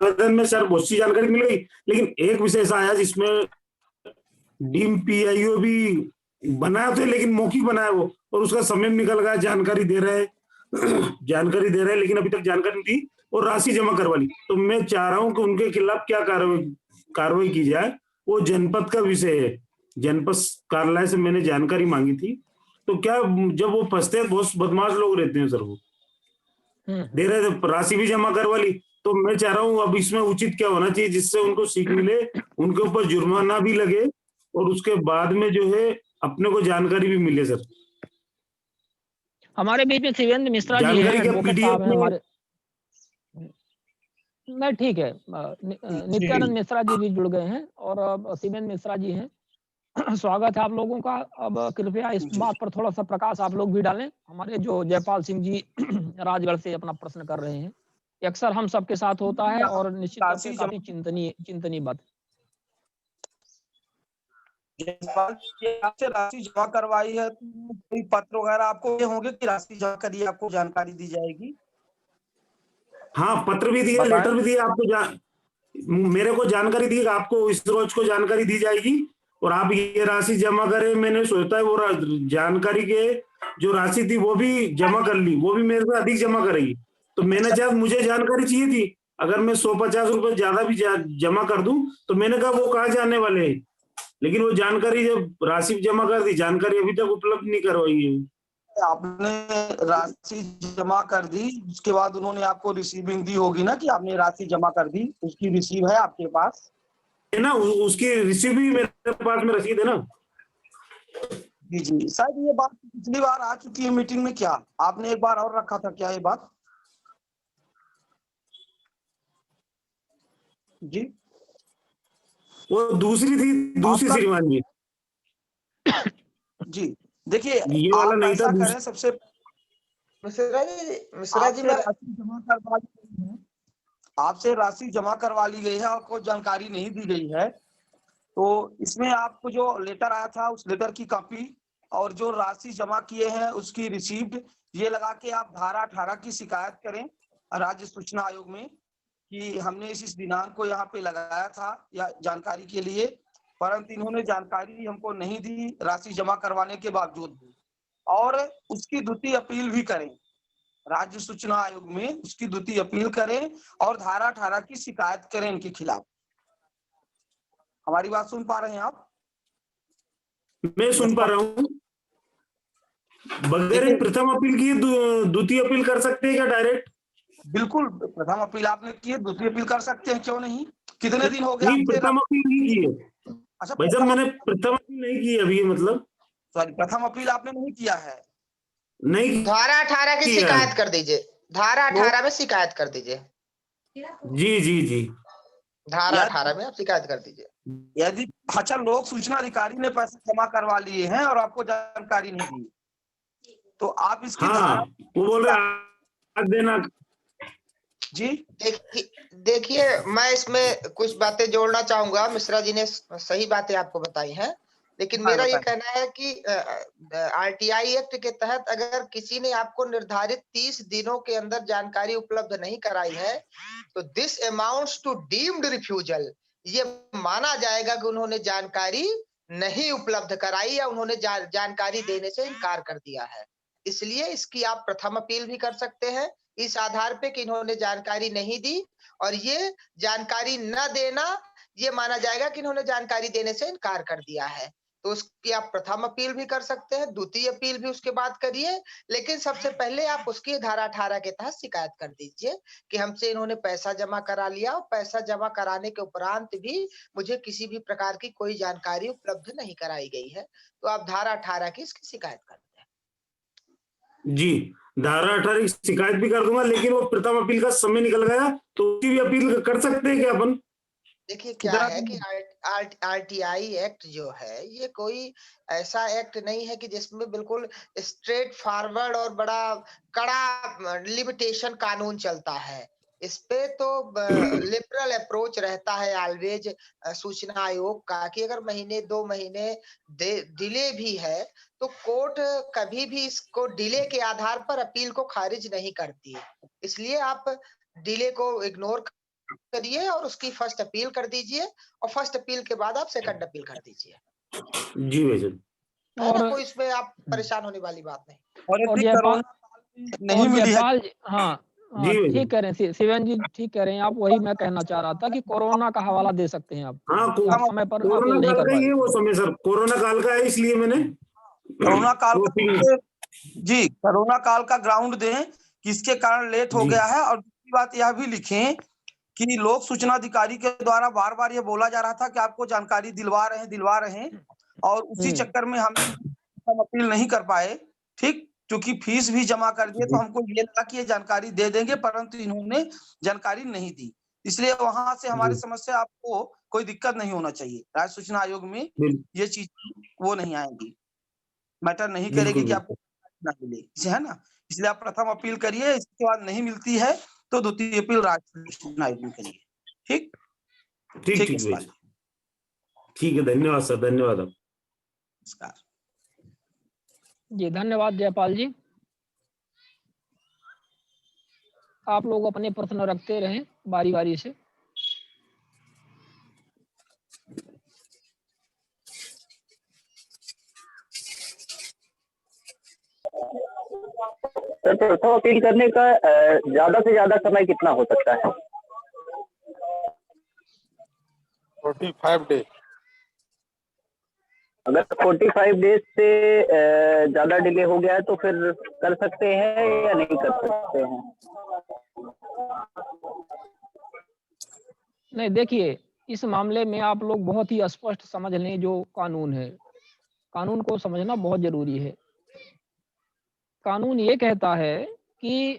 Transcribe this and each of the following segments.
आवेदन में सर बहुत सी जानकारी मिल गई, लेकिन एक विषय ऐसा आया जिसमें डीम पीआईओ भी बनाया थे, लेकिन मौखिक बनाया वो, और उसका समय निकल गया, जानकारी दे रहे जानकारी दे रहे हैं, लेकिन अभी तक जानकारी नहीं दी और राशि जमा करवा ली। तो मैं चाह रहा हूं कि उनके खिलाफ क्या कार्रवाई की जाए। वो जनपद का विषय है, जनपद कार्यालय से मैंने जानकारी मांगी थी। तो क्या जब वो फंसते हैं, बहुत बदमाश लोग रहते हैं सर, वो दे रहे थे, राशि भी जमा करवा ली। तो मैं चाह रहा हूँ अब इसमें उचित क्या होना चाहिए जिससे उनको सीख मिले, उनके ऊपर जुर्माना भी लगे और उसके बाद में जो है अपने को जानकारी भी मिले सर। हमारे बीच में शिवेंद्र मिश्रा जी हैं, जानकारी क्या एडवोकेट पीडीएफ साहब हैं में? हमारे। नहीं, ठीक है। नित्यानंद मिश्रा जी भी जुड़ गए हैं और शिवेंद्र मिश्रा जी हैं। स्वागत है आप लोगों का। अब कृपया इस बात पर थोड़ा-सा प्रकाश आप लोग भी डालें। हमारे जो जयपाल सिंह जी राजगढ़ से अपना प्रश्न कर रहे हैं। ये अक्सर हम सबके साथ होता है और निश्चित तौर पे काफ़ी चिंतनीय बात। जयपाल जी, आपसे राशि जमा करवाई है, तो कोई पत्र वगैरह आपको ये होंगे कि राशि जमा करिए, आपको जानकारी दी जाएगी? हाँ, पत्र भी दिया, लेटर भी दिया आपको, मेरे को जानकारी दी, आपको इस रोज को जानकारी दी जाएगी और आप ये राशि जमा करें। मैंने सोचा है वो जानकारी के जो राशि थी वो भी जमा कर ली, वो भी मेरे से अधिक जमा करेगी। तो मैंने जब मुझे जानकारी चाहिए थी, अगर मैं 150 रुपए ज्यादा भी जमा कर दूं तो मैंने कहा वो कहाँ जाने वाले हैं, लेकिन वो जानकारी जब राशि जमा कर दी, जानकारी अभी तक उपलब्ध नहीं करवाई है। आपने राशि जमा कर दी, उसके बाद उन्होंने आपको रिसीविंग दी होगी ना कि आपने राशि जमा कर दी, उसकी रिसीव है आपके पास? है ना, उसकी रिसीव भी मेरे पास में रसीद है ना। जी जी, शायद ये बात पिछली बार आ चुकी है मीटिंग में, क्या आपने एक बार और रखा था क्या ये बात? जी, वो दूसरी थी, दूसरी श्रीमान जी। जी देखिए, ये वाला आप नहीं था, ऐसा करें, सबसे मिश्रा जी मैं राशि जमा करवा ली है, आपसे राशि जमा करवा ली गई है, आपको जानकारी नहीं दी गई है, तो इसमें आपको जो लेटर आया था उस लेटर की कॉपी और जो राशि जमा किए हैं उसकी रिसीप्ट, ये लगा के आप धारा 18 की शिकायत करें राज्य सूचना आयोग में कि हमने इस दिनांक को यहाँ पे लगाया था या जानकारी के लिए, परंतु इन्होंने जानकारी हमको नहीं दी राशि जमा करवाने के बावजूद भी, और उसकी द्वितीय अपील भी करें राज्य सूचना आयोग में, उसकी द्वितीय अपील करें और धारा 18 की शिकायत करें इनके खिलाफ। हमारी बात सुन पा रहे हैं आप? मैं सुन पा रहा हूँ। बगैर प्रथम अपील की द्वितीय अपील कर सकते हैं क्या डायरेक्ट? बिल्कुल, प्रथम अपील आपने की है, द्वितीय अपील कर सकते हैं, क्यों नहीं? कितने दिन हो गए? नहीं, प्रथम अपील नहीं की है। अच्छा, भाई साहब, मैंने प्रथम अपील नहीं की अभी, मतलब सॉरी, प्रथम अपील आपने नहीं किया है? नहीं, धारा 18 की शिकायत कर दीजिए, धारा 18 में शिकायत कर दीजिए। जी जी जी, धारा 18 में आप शिकायत कर दीजिए। यदि अच्छा, लोक सूचना अधिकारी ने पैसे जमा करवा लिए हैं और आपको जानकारी नहीं दी, तो आप इसकी हाँ, वो बोल रहे देना। जी देखिए, मैं इसमें कुछ बातें जोड़ना चाहूंगा। मिश्रा जी ने सही बातें आपको बताई हैं, लेकिन मेरा ये कहना है कि आरटीआई एक्ट के तहत अगर किसी ने आपको निर्धारित 30 दिनों के अंदर जानकारी उपलब्ध नहीं कराई है, तो this amounts to deemed refusal. ये माना जाएगा कि उन्होंने जानकारी नहीं उपलब्ध कराई या उन्होंने जानकारी देने से इनकार कर दिया है। इसलिए इसकी आप प्रथम अपील भी कर सकते हैं इस आधार पे कि इन्होंने जानकारी नहीं दी, और ये जानकारी न देना ये माना जाएगा कि इन्होंने जानकारी देने से इनकार कर दिया है। तो उसकी आप प्रथम अपील भी कर सकते हैं, द्वितीय अपील भी उसके बाद करिए, लेकिन सबसे पहले आप उसकी धारा 18 के तहत शिकायत कर दीजिए कि हमसे इन्होंने पैसा जमा करा लिया और पैसा जमा कराने के उपरांत भी मुझे किसी भी प्रकार की कोई जानकारी उपलब्ध नहीं कराई गई है। तो आप धारा 18 की इसकी शिकायत कर दें। जी, धारा 18 की शिकायत भी कर दूंगा, लेकिन वो प्रथम अपील का समय निकल गया तो उसकी भी अपील कर सकते हैं क्या अपन? देखिए, क्या है कि आरटीआई एक्ट जो है ये कोई ऐसा एक्ट नहीं है कि जिसमें बिल्कुल स्ट्रेट फॉरवर्ड और बड़ा कड़ा लिमिटेशन कानून चलता है। इस पे तो लिबरल अप्रोच रहता है ऑलवेज सूचना आयोग का कि अगर महीने 2 महीने डिले भी है तो कोर्ट कभी भी इसको डिले के आधार पर अपील को खारिज नहीं करती। इसलिए आप डिले को इग्नोर करिए और उसकी फर्स्ट अपील कर दीजिए, और फर्स्ट अपील के बाद आप सेकंड अपील कर दीजिए, जी भाईजान। है ना? और कोई इसमें आप परेशान होने वाली बात नहीं। और और यदि जयपाल कोरोना नहीं और मिली है, जयपाल जी, हाँ हाँ, जी भाईजान। ठीक कह रहे हैं शिवेन जी, ठीक कह रहे हैं आप। वही मैं कहना चाह रहा था कि कोरोना का हवाला दे सकते हैं आप, हाँ, कि आप समय पर कोरोना अपील नहीं काल कर का ही पाए। है वो समय सर, कोरोना काल का है, इसलिए मैंने कोरोना काल वो का जी कोरोना काल का ग्राउंड दें किसके कारण लेट हो जी। गया है। और दूसरी बात यह भी लिखें कि लोक सूचना अधिकारी के द्वारा बार बार ये बोला जा रहा था कि आपको जानकारी दिलवा रहे हैं, और उसी चक्कर में हम अपील नहीं कर पाए। ठीक, क्योंकि फीस भी जमा कर दिए, तो हमको ये लगा कि ये जानकारी दे देंगे, परंतु इन्होंने जानकारी नहीं दी। इसलिए वहां से हमारी जी, समस्या, आपको कोई दिक्कत नहीं होना चाहिए। राज्य सूचना आयोग में बिल- ये चीज वो नहीं आएगी, मैटर नहीं करेगी बिल्कुल कि आपको बिल्कुल। ना मिले, इसे, है ना? इसलिए आप प्रथम अपील करिए, इसके बाद नहीं मिलती है तो द्वितीय अपील राज्य सूचना आयोग में करिए। ठीक, ठीक ठीक है ठीक शिवाली, भाई, ठीक है, धन्यवाद सर, धन्यवाद आप। नमस्कार। जी धन्यवाद जयपाल जी। आप लोग अपने प्रश्न रखते रहें बारी बारी से। सर, प्रथम अपील करने का ज्यादा से ज्यादा समय कितना हो सकता है? 45 डेज। अगर 45 डेज से ज्यादा डिले हो गया है तो फिर कर सकते हैं या नहीं कर सकते हैं? नहीं, देखिए, इस मामले में आप लोग बहुत ही स्पष्ट समझ लें जो कानून है। कानून को समझना बहुत जरूरी है। कानून ये कहता है कि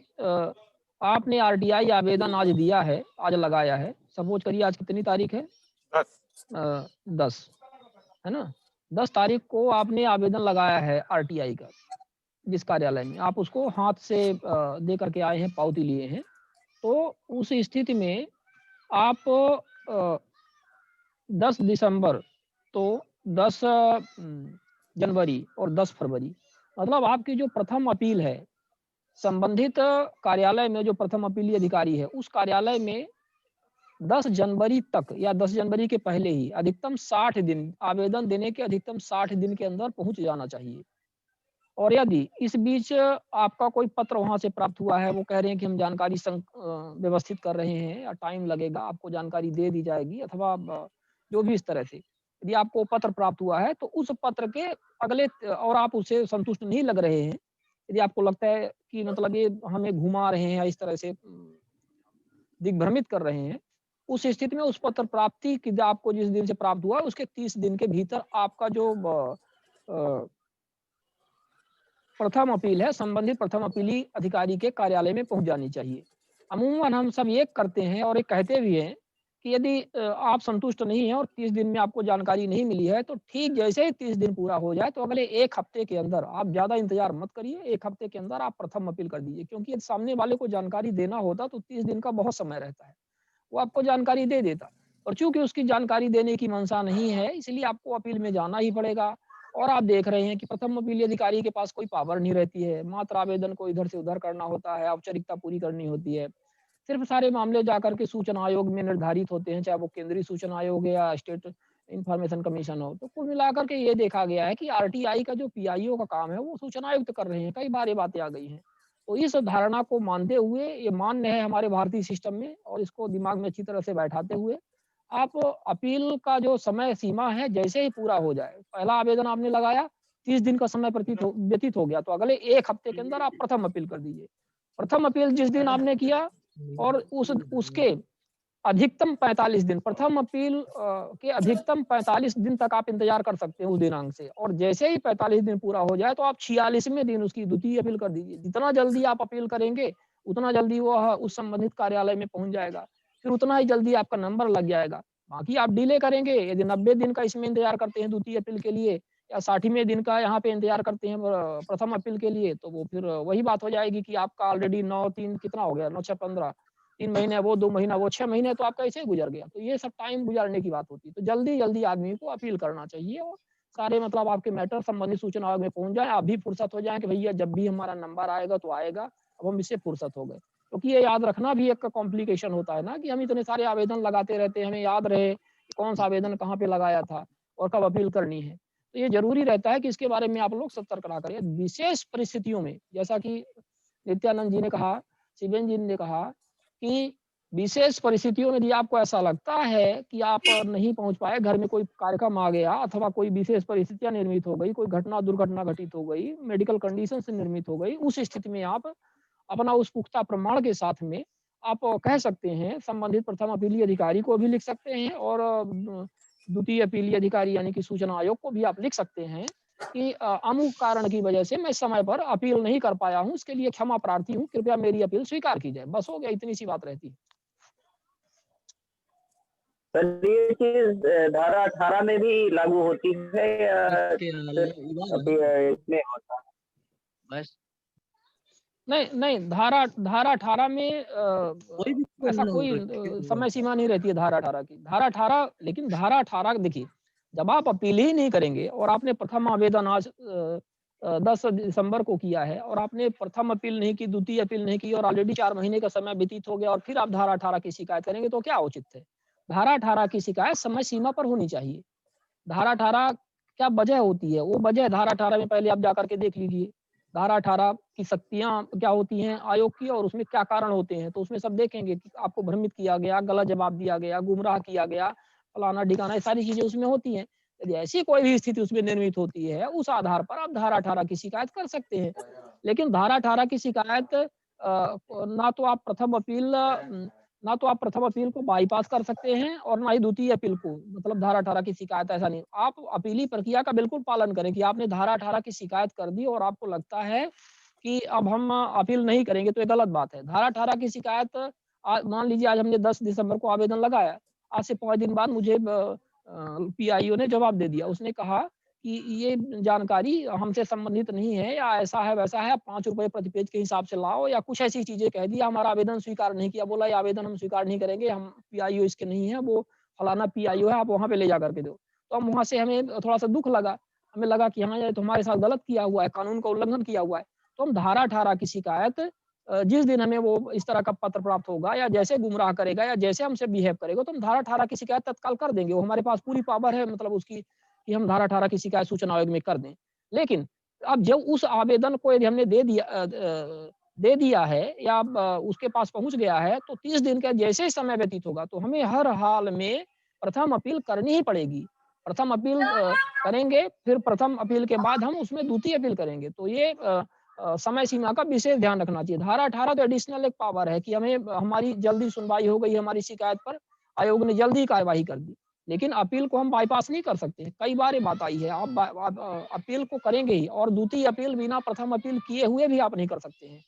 आपने आरटीआई आवेदन आज दिया है, आज लगाया है। सपोज करिए आज कितनी तारीख है? 10, है ना? 10 तारीख को आपने आवेदन लगाया है आरटीआई का, जिस कार्यालय में आप उसको हाथ से दे करके आए हैं, पावती लिए हैं। तो उस स्थिति में आप 10 दिसंबर, तो 10 जनवरी और 10 फरवरी, मतलब आपकी जो प्रथम अपील है, संबंधित कार्यालय में जो प्रथम अपीली अधिकारी है, उस कार्यालय में 10 जनवरी तक या 10 जनवरी के पहले ही अधिकतम 60 दिन, आवेदन देने के अधिकतम 60 दिन के अंदर पहुंच जाना चाहिए। और यदि इस बीच आपका कोई पत्र वहां से प्राप्त हुआ है, वो कह रहे हैं कि हम जानकारी व्यवस्थित कर रहे हैं या टाइम लगेगा, आपको जानकारी दे दी जाएगी, अथवा जो भी इस तरह से यदि आपको पत्र प्राप्त हुआ है, तो उस पत्र के अगले और आप उससे संतुष्ट नहीं लग रहे हैं, यदि आपको लगता है कि मतलब ये हमें घुमा रहे हैं या इस तरह से दिग्भ्रमित कर रहे हैं, उस स्थिति में उस पत्र प्राप्ति की आपको जिस दिन से प्राप्त हुआ, उसके 30 दिन के भीतर आपका जो प्रथम अपील है, संबंधित प्रथम अपीली अधिकारी के कार्यालय में पहुंच जानी चाहिए। अमूमन हम सब ये करते हैं और ये कहते भी हैं कि यदि आप संतुष्ट नहीं हैं और 30 दिन में आपको जानकारी नहीं मिली है, तो ठीक जैसे ही 30 दिन पूरा हो जाए, तो अगले 1 हफ्ते के अंदर, आप ज़्यादा इंतजार मत करिए, 1 हफ्ते के अंदर आप प्रथम अपील कर दीजिए। क्योंकि यदि सामने वाले को जानकारी देना होता तो 30 दिन का बहुत समय रहता है, वो आपको जानकारी दे देता। और चूंकि उसकी जानकारी देने की मंशा नहीं है, इसलिए आपको अपील में जाना ही पड़ेगा। और आप देख रहे हैं कि प्रथम अपीली अधिकारी के पास कोई पावर नहीं रहती है, मात्र आवेदन को इधर से उधर करना होता है, औपचारिकता पूरी करनी होती है। सिर्फ सारे मामले जाकर के सूचना आयोग में निर्धारित होते हैं, चाहे वो केंद्रीय सूचना आयोग है या स्टेट इंफॉर्मेशन कमीशन हो। तो कुल मिलाकर के ये देखा गया है कि आरटीआई का जो पीआईओ का काम है, वो सूचना आयुक्त कर रहे हैं। कई बार ये बातें आ गई हैं। तो इस धारणा को मानते हुए, ये मान्य है हमारे भारतीय सिस्टम में, और इसको दिमाग में अच्छी तरह से बैठाते हुए आप अपील का जो समय सीमा है, जैसे ही पूरा हो जाए, पहला आवेदन आपने लगाया, 30 दिन का समय व्यतीत हो गया, तो अगले 1 हफ्ते के अंदर आप प्रथम अपील कर दीजिए। प्रथम अपील जिस दिन आपने किया और उसके अधिकतम 45 दिन, प्रथम अपील के अधिकतम 45 दिन तक आप इंतजार कर सकते हैं उस दिनांक से। और जैसे ही 45 दिन पूरा हो जाए, तो आप 46वें दिन उसकी द्वितीय अपील कर दीजिए। जितना जल्दी आप अपील करेंगे, उतना जल्दी वो उस संबंधित कार्यालय में पहुंच जाएगा, फिर उतना ही जल्दी आपका नंबर लग जाएगा। बाकी आप डिले करेंगे, यदि 90 दिन का इसमें इंतजार करते हैं द्वितीय अपील के लिए, या 60वें दिन का यहाँ पे इंतजार करते हैं प्रथम अपील के लिए, तो वो फिर वही बात हो जाएगी कि आपका ऑलरेडी 9-3 कितना हो गया, 9-6-15, 3 महीने वो, 2 महीना वो, 6 महीने तो आपका ऐसे ही गुजर गया। तो ये सब टाइम गुजारने की बात होती है। तो जल्दी-जल्दी आदमी को अपील करना चाहिए, और सारे मतलब आपके मैटर संबंधित सूचना आयोग में पहुंच जाए, आप भी फुर्सत हो जाए कि भैया जब भी हमारा नंबर आएगा तो आएगा, अब हम इससे फुर्सत हो गए। क्योंकि ये याद रखना भी एक कॉम्प्लिकेशन होता है ना, कि हम इतने सारे आवेदन लगाते रहते हैं, हमें याद रहे कि कौन सा आवेदन कहाँ पे लगाया था और कब अपील करनी है। तो ये जरूरी रहता है कि इसके बारे में आप लोग सतर्क रहा करें। विशेष परिस्थितियों में, जैसा कि नित्यानंद जी ने कहा, शिवेन जी ने कहा कि विशेष परिस्थितियों में यदि आपको ऐसा लगता है कि आप नहीं पहुंच पाए, घर में कोई कार्यक्रम आ गया अथवा कोई विशेष परिस्थितियां निर्मित हो गई, कोई घटना दुर्घटना घटित हो गई, मेडिकल कंडीशन से निर्मित हो गई, उस स्थिति में आप अपना उस पुख्ता प्रमाण के साथ में आप कह सकते हैं, संबंधित प्रथम अपीलीय अधिकारी को भी लिख सकते हैं और द्वितीय अपीलीय अधिकारी यानी कि सूचना आयोग को भी आप लिख सकते हैं कि अमुक कारण की वजह से मैं समय पर अपील नहीं कर पाया हूं, इसके लिए क्षमा प्रार्थी हूं, कृपया मेरी अपील स्वीकार की जाए। बस हो गया, इतनी सी बात रहती है। सर ये चीज धारा 18 में भी लागू होती है या इसमें होता है? बस नहीं नहीं, धारा 18 में ऐसा कोई समय सीमा नहीं रहती है धारा 18 की। धारा 18, लेकिन धारा 18 देखिए, जब आप अपील ही नहीं करेंगे और आपने प्रथम आवेदन आज 10 दिसंबर को किया है और आपने प्रथम अपील नहीं की, द्वितीय अपील नहीं की और ऑलरेडी 4 महीने का समय व्यतीत हो गया और फिर आप धारा 18 की शिकायत करेंगे तो क्या उचित है? धारा 18 की शिकायत समय सीमा पर होनी चाहिए। धारा 18 क्या वजह होती है? वो वजह धारा 18 में पहले आप जाकर के देख लीजिए। धारा 18 की शक्तियाँ क्या होती हैं आयोग की और उसमें क्या कारण होते हैं, तो उसमें सब देखेंगे कि आपको भ्रमित किया गया, गलत जवाब दिया गया, गुमराह किया गया, फलाना-ढिकाना, ये सारी चीज़ें उसमें होती हैं। यदि ऐसी कोई भी स्थिति उसमें निर्मित होती है, उस आधार पर आप धारा 18 की शिकायत कर सकते हैं। लेकिन धारा 18 की शिकायत ना तो आप प्रथम अपील को बाईपास कर सकते हैं और ना ही द्वितीय अपील को, मतलब धारा 18 की शिकायत ऐसा नहीं। आप अपीली प्रक्रिया का बिल्कुल पालन करें कि आपने धारा 18 की शिकायत कर दी और आपको लगता है कि अब हम अपील नहीं करेंगे, तो ये गलत बात है। धारा 18 की शिकायत मान लीजिए आज हमने 10 दिसंबर को आवेदन लगाया, आज से 5 दिन बाद मुझे पीआईओ ने जवाब दे दिया। उसने कहा कि ये जानकारी हमसे संबंधित नहीं है या ऐसा है वैसा है, आप 5 रुपए प्रति पेज के हिसाब से लाओ या कुछ ऐसी चीजें कह दी, हमारा आवेदन स्वीकार नहीं किया, बोला ये आवेदन हम स्वीकार नहीं करेंगे, हम पीआईओ इसके नहीं है, वो फलाना पीआईओ है, आप वहां पे ले जा करके दो। तो हम वहां से हमें थोड़ा सा दुख लगा, हमें लगा कि हाँ ये तो हमारे साथ गलत किया हुआ है, कानून का उल्लंघन किया हुआ है। तो हम धारा 18 की शिकायत जिस दिन हमें वो इस तरह का पत्र प्राप्त होगा या जैसे गुमराह करेगा या जैसे हमसे बिहेव करेगा, तो हम धारा 18 की शिकायत तत्काल कर देंगे। वो हमारे पास पूरी पावर है, मतलब उसकी, कि हम धारा 18 की शिकायत सूचना आयोग में कर दें। लेकिन अब जब उस आवेदन को यदि हमने दे दिया है या उसके पास पहुंच गया है, तो 30 दिन का जैसे ही समय व्यतीत होगा तो हमें हर हाल में प्रथम अपील करनी ही पड़ेगी। प्रथम अपील करेंगे, फिर प्रथम अपील के बाद हम उसमें द्वितीय अपील करेंगे। तो ये समय सीमा का विशेष ध्यान रखना चाहिए। धारा 18 तो एडिशनल एक पावर है कि हमें, हमारी जल्दी सुनवाई हो गई हमारी शिकायत पर, आयोग ने जल्दी कार्यवाही कर दी, लेकिन अपील को हम बाईपास नहीं कर सकते। कई बार ये बात आई है, आप अपील को करेंगे ही और द्वितीय अपील बिना प्रथम अपील किए हुए भी आप नहीं कर सकते हैं।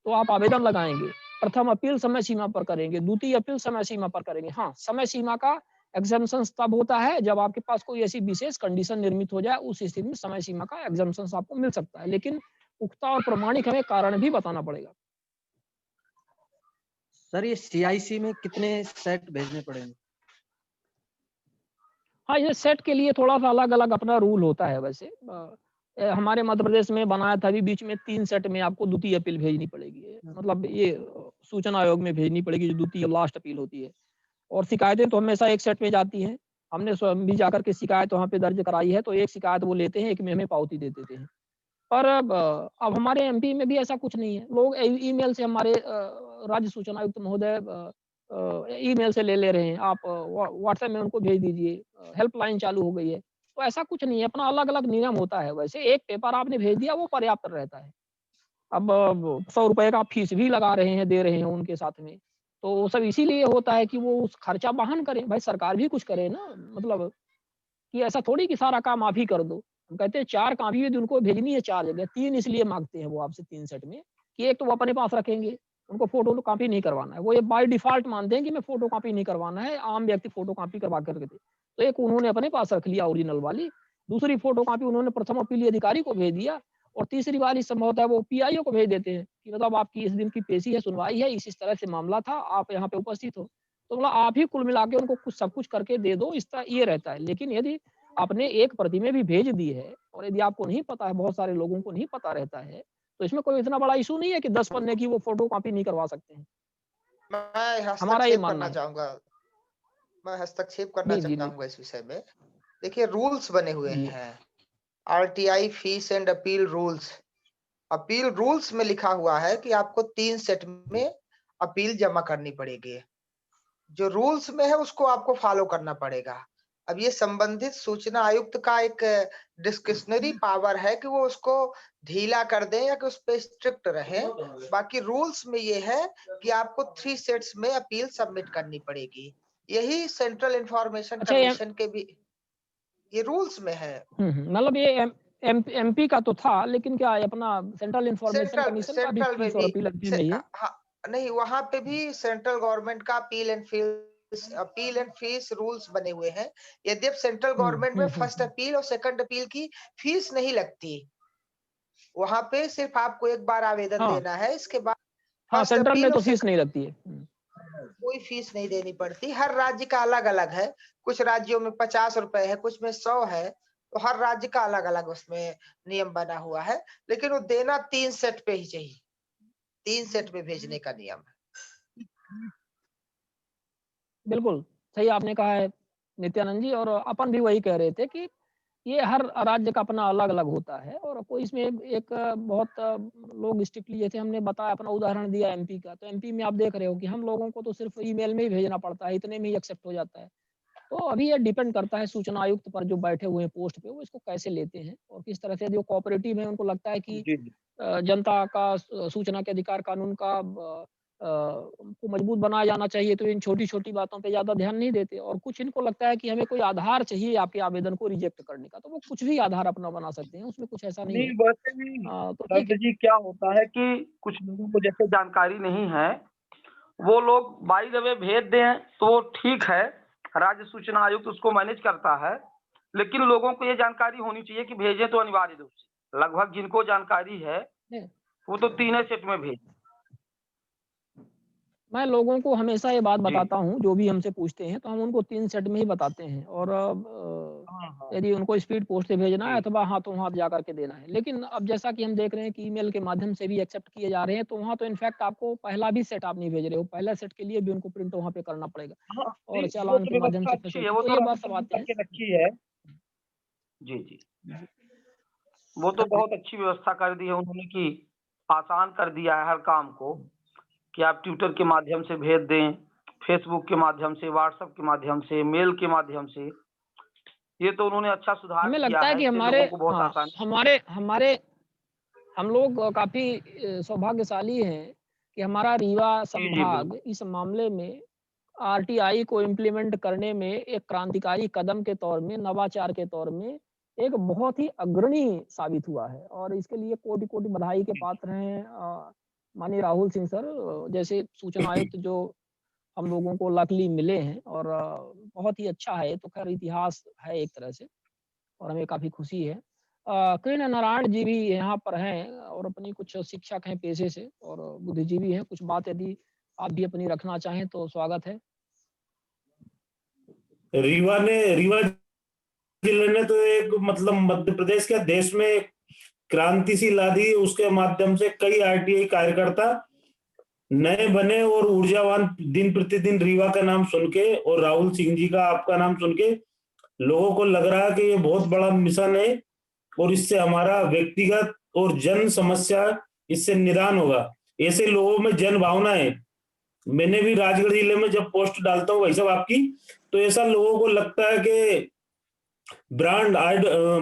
तो आप आवेदन लगाएंगे, प्रथम अपील समय सीमा पर करेंगे, द्वितीय अपील समय सीमा पर करेंगे। हाँ, समय सीमा का एग्जाम्पशन तब होता है जब आपके पास कोई ऐसी विशेष कंडीशन निर्मित हो जाए, उस स्थिति में समय सीमा का एग्जाम्पशन आपको मिल सकता है, लेकिन पुख्ता और प्रमाणिक हमें कारण भी बताना पड़ेगा। सर ये सीआईसी में कितने सेट भेजने पड़ेंगे? हाँ, ये सेट के लिए थोड़ा सा अलग अलग अपना रूल होता है। वैसे हमारे मध्य प्रदेश में बनाया था अभी बीच में 3 सेट में आपको द्वितीय अपील भेजनी पड़ेगी, मतलब ये सूचना आयोग में भेजनी पड़ेगी जो द्वितीय लास्ट अपील होती है। और शिकायतें तो हमेशा एक सेट में जाती हैं। हमने स्वयं भी जाकर के शिकायत वहाँ पे दर्ज कराई है, तो एक शिकायत वो लेते हैं, एक में हमें पावती दे देते हैं। पर अब हमारे एमपी में भी ऐसा कुछ नहीं है। लोग ईमेल से हमारे राज्य सूचना आयुक्त महोदय ईमेल से ले रहे हैं, आप व्हाट्सएप में उनको भेज दीजिए, हेल्पलाइन चालू हो गई है। तो ऐसा कुछ नहीं है, अपना अलग-अलग नियम होता है। वैसे एक पेपर आपने भेज दिया वो पर्याप्त रहता है। अब 100 रुपए का फीस भी लगा रहे हैं, दे रहे हैं उनके साथ में। तो वो सब इसीलिए होता है कि वो उस खर्चा वहन करें। भाई सरकार भी कुछ करे ना, मतलब कि ऐसा थोड़ी कि सारा काम आप ही कर दो। हम कहते हैं 4 कॉपी यदि उनको भेजनी है 4 जगह, 3 इसलिए माँगते हैं वो आपसे 3 सेट में, कि एक तो वो अपने पास रखेंगे, उनको फ़ोटो कॉपी नहीं करवाना है। वो ये बाय डिफ़ॉल्ट मानते हैं कि मैं फ़ोटो कॉपी नहीं करवाना है, आम व्यक्ति फ़ोटो कॉपी करवा कर के दे। तो एक उन्होंने अपने पास रख लिया ओरिजिनल वाली, दूसरी फ़ोटो कॉपी उन्होंने प्रथम अपीलीय अधिकारी को भेज दिया और तीसरी बारी संभवतः वो पीआईओ को भेज देते हैं कि मतलब आपकी इस दिन की पेशी है, सुनवाई है, इस तरह से मामला था, आप यहाँ पे उपस्थित हो। तो मतलब आप ही कुल मिला के उनको कुछ सब कुछ करके दे दो, इस तरह ये रहता है। लेकिन यदि आपने एक प्रति में भी भेज दी है और यदि आपको नहीं पता है, बहुत सारे लोगों को नहीं पता रहता है, तो इसमें कोई इतना बड़ा इशू नहीं है कि 10 पन्ने की वो फोटो कॉपी नहीं करवा सकते हैं। मैं हमारा ये हस्तक्षेप मानना करना है। चाहूंगा, मैं हस्तक्षेप करना जी, जी, जी। चाहूंगा इस विषय में। देखिए रूल्स बने हुए जी। हैं, RTI fees and appeal rules. Appeal rules में लिखा हुआ है कि आपको 3 सेट में अपील जमा करनी पड़ेगी। जो रूल्स में है उसको आपको फॉलो करना पड़ेगा। अब ये संबंधित सूचना आयुक्त का एक डिस्क्रिशनरी पावर है कि वो उसको ढीला कर दें या कि उस पे स्ट्रिक्ट रहे। बाकी रूल्स में ये है कि आपको 3 सेट्स में अपील सबमिट करनी पड़ेगी। यही सेंट्रल इंफॉर्मेशन अच्छा, ये कमीशन के भी ये रूल्स में है। मतलब ये एमपी का तो था, लेकिन क्या है अपना सेंट्रल इंफॉर्मेशन सेंट्रल कमीशन का भी सेंट्रल में फीस और भी अपील में ही है? हाँ, नहीं वहां पे भी सेंट्रल गवर्नमेंट का अपील एंड फीस रूल्स बने हुए हैं। यद्यप सेंट्रल गवर्नमेंट में फर्स्ट अपील और सेकंड अपील की फीस नहीं लगती, वहां पे सिर्फ आपको एक बार आवेदन हाँ। देना है, इसके बाद हाँ, फर्स्ट सेंट्रल में अपील और तो फीस नहीं लगती है। कोई फीस नहीं देनी पड़ती। हर राज्य का अलग अलग है, कुछ राज्यों में 50 रुपए है, कुछ में 100 है, तो हर राज्य का अलग अलग उसमें नियम बना हुआ है। लेकिन वो देना 3 सेट पे ही चाहिए, 3 सेट में भेजने का नियम है। बिल्कुल, सही आपने कहा है नित्यानंद जी, और अपन भी वही कह रहे थे कि ये हर राज्य का अपना अलग-अलग होता है, और कोई इसमें एक बहुत लोग स्ट्रिक्टली, जैसे हमने बताया अपना उदाहरण दिया एमपी का, तो एमपी में आप देख रहे हो कि हम लोगों को तो सिर्फ ईमेल में ही भेजना पड़ता है, इतने में ही एक्सेप्ट हो जाता है। तो अभी ये डिपेंड करता है सूचना आयुक्त पर जो बैठे हुए हैं पोस्ट पे, वो इसको कैसे लेते हैं और किस तरह से जो कोऑपरेटिव है उनको लगता है कि जी जी जनता का सूचना के अधिकार कानून का को मजबूत बनाया जाना चाहिए, तो इन छोटी-छोटी बातों पे ज़्यादा ध्यान नहीं देते, और कुछ इनको लगता है कि हमें कोई आधार चाहिए आपके आवेदन को रिजेक्ट करने का, तो वो कुछ भी आधार अपना बना सकते हैं, उसमें कुछ ऐसा नहीं नहीं है। वैसे भी तो ठीक दत्त है। जी क्या होता है कि कुछ लोगों को जैसे जानकारी नहीं है, वो लोग बाई द वे भेज दें तो ठीक है, राज्य सूचना आयुक्त उसको मैनेज करता है। लेकिन लोगों को ये जानकारी होनी चाहिए कि भेजें तो अनिवार्य रूप से, लगभग जिनको जानकारी है है। वो तो 3 सेट में भेज। मैं लोगों को हमेशा ये बात जी बताता हूँ, जो भी हमसे पूछते हैं, तो हम उनको 3 सेट में ही बताते हैं, और हाँ हाँ यदि उनको स्पीड पोस्ट से भेजना है जी अथवा हाथों-हाथ जाकर के देना है। लेकिन अब जैसा कि हम देख रहे हैं कि ईमेल के माध्यम से भी एक्सेप्ट किए जा रहे हैं, तो वहाँ तो इनफैक्ट आपको पहला भी सेट आप नहीं भेज रहे हो, पहला सेट के लिए भी उनको प्रिंट वहाँ पे करना पड़ेगा, हाँ और नहीं, वो चालान तो के माध्यम व्यवस्था से अच्छी है, फैसिलिटी, वो तो तो ये बात राज्य सब सरकार आते हैं। करके रखी है। जी जी जी। वो तो बहुत अच्छी व्यवस्था कर दी है उन्होंने कि आसान कर दिया है हर काम को, कि आप ट्विटर के माध्यम से भेज दें, फेसबुक के माध्यम से, व्हाट्सएप के माध्यम से, मेल के माध्यम से। ये तो उन्होंने अच्छा सुधार हमें किया लगता है है, कि इससे हमारे लोगों को बहुत हाँ, आसानी। हमारे हमारे हम लोग काफ़ी सौभाग्यशाली हैं कि हमारा रीवा जी जी संभाग बिल्कुल। इस मामले में आरटीआई को इम्प्लीमेंट करने में एक क्रांतिकारी कदम के तौर में, नवाचार के तौर में एक बहुत ही अग्रणी साबित हुआ है, और इसके लिए कोटि-कोटि बधाई के पात्र हैं माननीय राहुल सिंह सर जैसे सूचना आयुक्त, जो हम लोगों को लकीली मिले हैं, और बहुत ही अच्छा है, तो खैर इतिहास है एक तरह से, और हमें काफ़ी खुशी है। कृष्ण नारायण जी भी यहाँ पर हैं, और अपनी कुछ शिक्षक हैं पेशे से, और बुद्धिजीवी हैं। कुछ बात यदि आप भी अपनी रखना चाहें तो स्वागत है। रीवा जिले ने तो एक मतलब मध्य प्रदेश के देश में एक क्रांति सी ला दी। उसके माध्यम से कई आरटीआई कार्यकर्ता नए बने और ऊर्जावान, दिन प्रतिदिन रीवा का नाम सुन के और राहुल सिंह जी का आपका नाम सुन के लोगों को लग रहा है कि ये बहुत बड़ा मिशन है, और इससे हमारा व्यक्तिगत और जन समस्या इससे निदान होगा। ऐसे लोगों में जन भावना है। मैंने भी राजगढ़ जिले में जब पोस्ट डालता हूँ भाई साहब आपकी, तो ऐसा लोगों को लगता है कि ब्रांड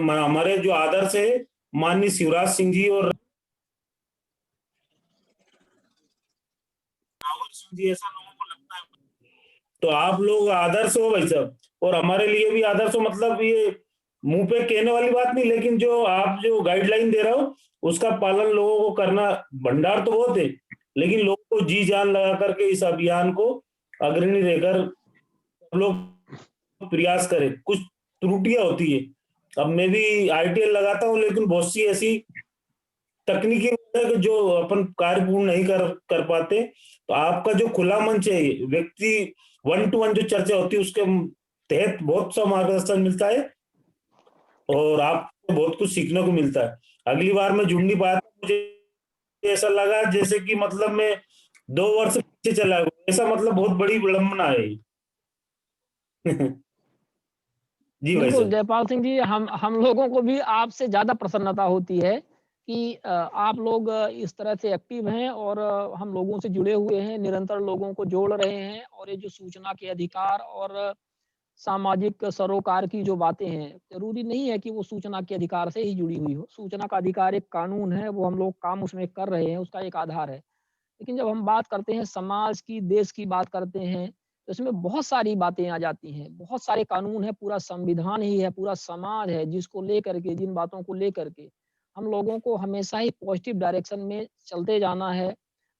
हमारे जो आदर्श है माननीय शिवराज सिंह जी और राहुल सिंह जी, ऐसा लोगों को लगता है। तो आप लोग आदर्श हो भाई साहब, और हमारे लिए भी आदर्श हो। मतलब ये मुंह पे कहने वाली बात नहीं, लेकिन जो आप जो गाइडलाइन दे रहे हो उसका पालन लोगों को करना। भंडार तो बहुत है, लेकिन लोगों को जी जान लगा करके इस अभियान को अग्रणी रहकर लोग प्रयास करें। कुछ त्रुटियां होती है, अब मैं भी आईटीएल लगाता हूँ, लेकिन बहुत सी ऐसी तकनीकी है कि जो अपन कार्य पूर्ण नहीं कर पाते। तो आपका जो खुला मंच है, व्यक्ति 1-to-1 जो चर्चा होती है, उसके तहत बहुत सा मार्गदर्शन मिलता है और आपको बहुत कुछ सीखने को मिलता है। अगली बार मैं जुड़ नहीं पाया, मुझे ऐसा लगा जैसे कि मतलब मैं 2 वर्ष पीछे चला गया, ऐसा मतलब बहुत बड़ी विडंबना है। जी भाई बिल्कुल साहब। जयपाल सिंह जी, हम लोगों को भी आपसे ज़्यादा प्रसन्नता होती है कि आप लोग इस तरह से एक्टिव हैं और हम लोगों से जुड़े हुए हैं, निरंतर लोगों को जोड़ रहे हैं और ये जो सूचना के अधिकार और सामाजिक सरोकार की जो बातें हैं, ज़रूरी नहीं है कि वो सूचना के अधिकार से ही जुड़ी हुई हो। सूचना का अधिकार एक कानून है, वो हम लोग काम उसमें कर रहे हैं, उसका एक आधार है। लेकिन जब हम बात करते हैं समाज की, देश की बात करते हैं, तो इसमें बहुत सारी बातें आ जाती हैं, बहुत सारे कानून हैं, पूरा संविधान ही है, पूरा समाज है, जिसको लेकर के, जिन बातों को लेकर के हम लोगों को हमेशा ही पॉजिटिव डायरेक्शन में चलते जाना है,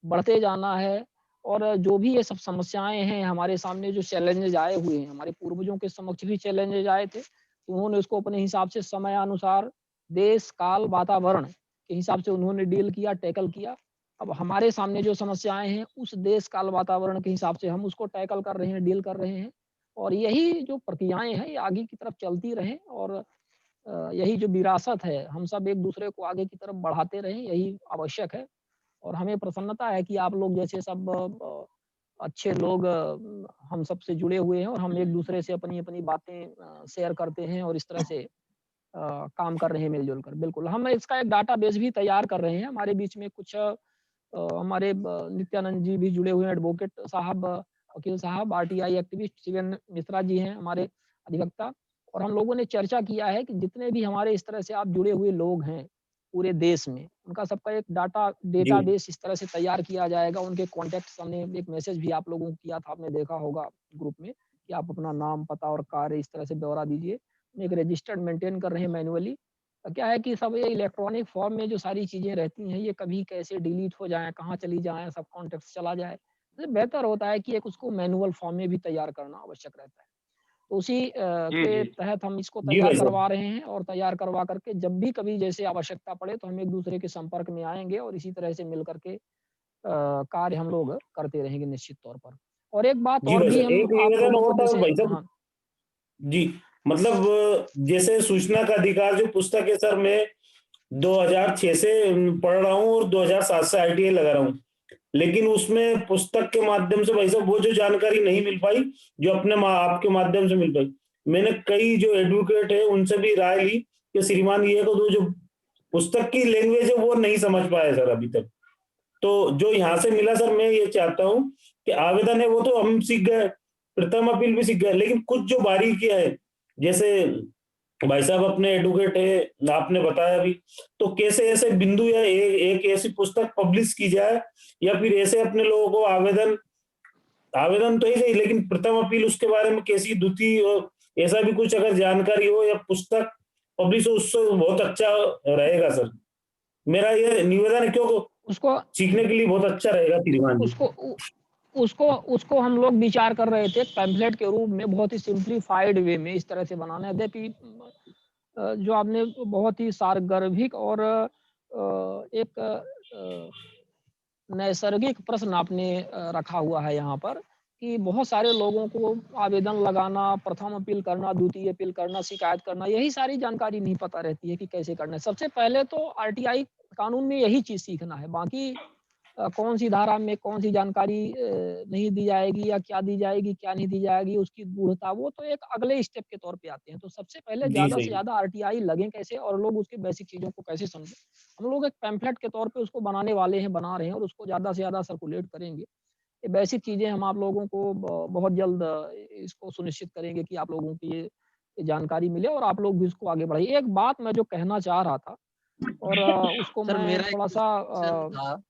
बढ़ते जाना है और जो भी ये सब समस्याएँ हैं, हमारे सामने जो चैलेंजेज़ आए हुए हैं, हमारे पूर्वजों के समक्ष भी चैलेंजेज़ आए थे, तो उन्होंने उसको अपने हिसाब से समयानुसार देश, काल, वातावरण के हिसाब से उन्होंने डील किया, टैकल किया। अब हमारे सामने जो समस्याएँ हैं, उस देश काल वातावरण के हिसाब से हम उसको टैकल कर रहे हैं, डील कर रहे हैं और यही जो प्रक्रियाएँ हैं, ये आगे की तरफ चलती रहें और यही जो विरासत है, हम सब एक-दूसरे को आगे की तरफ बढ़ाते रहें, यही आवश्यक है और हमें प्रसन्नता है कि आप लोग जैसे सब अच्छे लोग हम सब से जुड़े हुए हैं और हम एक-दूसरे से अपनी-अपनी बातें शेयर करते हैं और इस तरह से काम कर रहे हैं मिल-जुल कर। बिल्कुल, हम इसका एक डाटाबेस भी तैयार कर रहे हैं, हमारे बीच में कुछ हमारे नित्यानंद जी भी जुड़े हुए हैं, एडवोकेट साहब, वकील साहब, आरटीआई एक्टिविस्ट शिवेंद्र मिश्रा जी हैं हमारे अधिवक्ता और हम लोगों ने चर्चा किया है कि जितने भी हमारे इस तरह से आप जुड़े हुए लोग हैं, पूरे देश में, उनका सबका एक जी डेटाबेस इस तरह से तैयार किया जाएगा, उनके कॉन्टैक्ट्स हमने एक मैसेज भी आप लोगों को किया था, आपने देखा होगा ग्रुप में कि आप अपना नाम, पता और कार्य इस तरह से ब्यौरा दीजिए। हम एक रजिस्टर्ड मेंटेन कर रहे हैं मैनुअली। क्या है कि सब ये इलेक्ट्रॉनिक फॉर्म में जो सारी चीज़ें रहती हैं, ये कभी कैसे डिलीट हो जाएँ, कहाँ चली जाएँ, सब कॉन्टेक्स्ट चला जाए। तो बेहतर होता है कि एक उसको मैनुअल फॉर्म में भी तैयार करना आवश्यक रहता है। तो उसी जी के जी। तहत हम इसको जी तैयार भाई साहब। करवा रहे हैं और तैयार करवा करके जब भी कभी जैसे आवश्यकता पड़े तो हम एक-दूसरे के संपर्क में आएँगे और इसी तरह से मिल कर के कार्य हम लोग करते रहेंगे निश्चित तौर पर। और एक बात जी और भाई भी साहब, हम एक आप निवेदन लोगों और को था जैसे भाई साहब। हाँ, जी, मतलब जैसे सूचना का अधिकार जो पुस्तक है सर, मैं 2006 से पढ़ रहा हूँ और 2007 से आईटीआई लगा रहा हूँ। लेकिन उसमें पुस्तक के माध्यम से भाई साहब वो जो जानकारी नहीं मिल पाई, जो अपने आपके माध्यम से मिल पाई। मैंने कई जो एडवोकेट है उनसे भी राय ली कि श्रीमान ये को, तो जो पुस्तक की लैंग्वेज है वो नहीं समझ पाए सर अभी तक। तो जो यहाँ से मिला सर, मैं ये चाहता हूँ कि आवेदन है वो तो हम सीख गए, प्रथम अपील भी सीख गए, लेकिन कुछ जो बारीकियां है, जैसे भाई साहब अपने एडवोकेट है, आपने बताया भी, तो कैसे ऐसे बिंदु या एक ऐसी पुस्तक पब्लिश की जाए, या फिर ऐसे अपने लोगों को आवेदन आवेदन तो ही सही, लेकिन प्रथम अपील उसके बारे में कैसी, द्वितीय और ऐसा भी कुछ अगर जानकारी हो या पुस्तक पब्लिश हो, उससे बहुत अच्छा रहेगा सर। मेरा ये निवेदन है, क्योंकि उसको सीखने के लिए बहुत अच्छा रहेगा श्रीमान जी। उसको उ उसको उसको हम लोग विचार कर रहे थे पैम्फलेट के रूप में बहुत ही सिम्प्लीफाइड वे में इस तरह से बनाना है। देखिए जो आपने बहुत ही सारगर्भिक और एक नैसर्गिक प्रश्न आपने रखा हुआ है यहाँ पर कि बहुत सारे लोगों को आवेदन लगाना, प्रथम अपील करना, द्वितीय अपील करना, शिकायत करना, यही सारी जानकारी नहीं पता रहती है कि कैसे करना है। सबसे पहले तो आरटीआई कानून में यही चीज़ सीखना है। बाकी कौन-सी धारा में कौन-सी जानकारी नहीं दी जाएगी या क्या दी जाएगी, क्या नहीं दी जाएगी, उसकी गूढ़ता, वो तो एक अगले स्टेप के तौर पे आते हैं। तो सबसे पहले जी ज़्यादा से सही। ज़्यादा आरटीआई लगें कैसे और लोग उसकी बेसिक चीज़ों को कैसे समझें। हम लोग एक पैम्फलेट के तौर पे उसको बनाने वाले हैं, बना रहे हैं और उसको ज़्यादा से ज़्यादा सर्कुलेट करेंगे। ये बेसिक चीज़ें हम आप लोगों को बहुत जल्द इसको सुनिश्चित करेंगे कि आप लोगों की ये जानकारी मिले और आप लोग भी इसको आगे बढ़ाइए। एक बात मैं जो कहना चाह रहा था और उसको सर मैं मेरा एक थोड़ा-सा क्वेश्चन था